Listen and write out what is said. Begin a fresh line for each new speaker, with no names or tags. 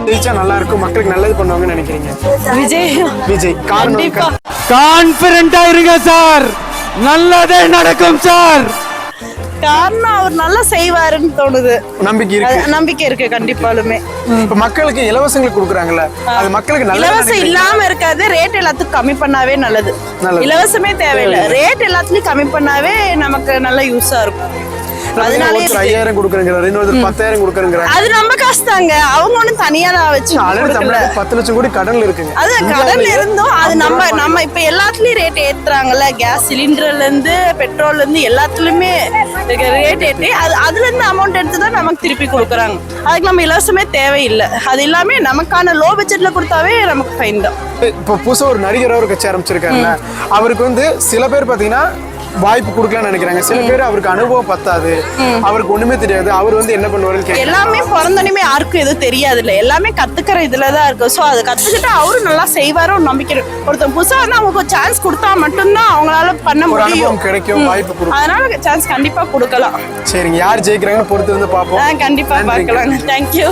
ஜெயிச்சா நல்லா இருக்கும், மக்களுக்கு நல்லது பண்ணுவாங்கன்னு நினைக்கிறீங்க? விஜய்
கண்டிப்பா.
கான்பிடண்டா இருங்க சார், நல்லதே நடக்கும் சார்.
காரணம் அவர் நல்லா செய்வாருன்னு தோணுது.
நம்பிக்கை
இருக்கு கண்டிப்பாலுமே.
இப்ப மக்களுக்கு இலவசங்களுக்கு கொடுக்குறாங்கல்ல, அது மக்களுக்கு
இலவசம் இல்லாம இருக்காது. ரேட் எல்லாத்துக்கும் கம்மி பண்ணாவே நல்லது. இலவசமே தேவையில்லை, ரேட் எல்லாத்துலயும் கம்மி பண்ணாவே நமக்கு நல்ல யூஸா இருக்கும்.
அதனால 5000 கொடுக்குறேங்கிறாரு, இன்னொரு 10000 கொடுக்குறேங்கிறாரு.
அது நம்ம காசு தாங்க, அவங்க ஒண்ணும் தனியா வச்சு
10 லட்சம் கோடி கடன்ல இருக்குங்க.
அது கடன் இருந்தும் அது நம்ம இப்ப எல்லாத்துலயும் ரேட் ஏத்துறாங்கல்ல. கேஸ் சிலிண்டர்ல இருந்து பெட்ரோல்ல இருந்து எல்லாத்துலயுமே ரேட் ஏற்றி அதுல இருந்து அமௌண்ட் எடுத்துதான் நமக்கு திருப்பி கொடுக்குறாங்க. அதுக்கு நம்ம இலவசமே தேவையில்லை. அது எல்லாமே நமக்கான லோ பட்ஜெட்ல கொடுத்தாவே நமக்கு ஃபைன் தான்.
இப்போ புதுசா ஒரு நடிகர் ஒரு கட்சி ஆரம்பிச்சிருக்காங்க. அவருக்கு வந்து சில பேர் பாத்தீங்கன்னா வாய்ப்பு கொடுக்கலாம்னு நினைக்கிறாங்க, சில பேர் அவருக்கு அனுபவம் பத்தாது, அவருக்கு ஒண்ணுமே தெரியாது, அவர் வந்து என்ன பண்ணுவாரு.
எல்லாமே பிறந்தோடனே யாருக்கும் எதுவும் தெரியாது இல்ல, எல்லாமே கத்துக்கிற இதுலதான் இருக்கு. சோ அதை கத்துக்கிட்டா அவரும் நல்லா செய்வாரு நம்பிக்கை. ஒருத்தன் புதுசா வந்து அவங்களுக்கு சான்ஸ் கொடுத்தா மட்டும்தான் அவங்களால பண்ண முடியும்,
கிடைக்கும் வாய்ப்பு கொடுக்கும்.
அதனால சான்ஸ் கண்டிப்பா கொடுக்கலாம்.
சரிங்க, யார் ஜெயிக்கிறாங்கன்னு பொறுத்து இருந்து பாப்போம்.
கண்டிப்பா பார்க்கலாம். தேங்க்யூ.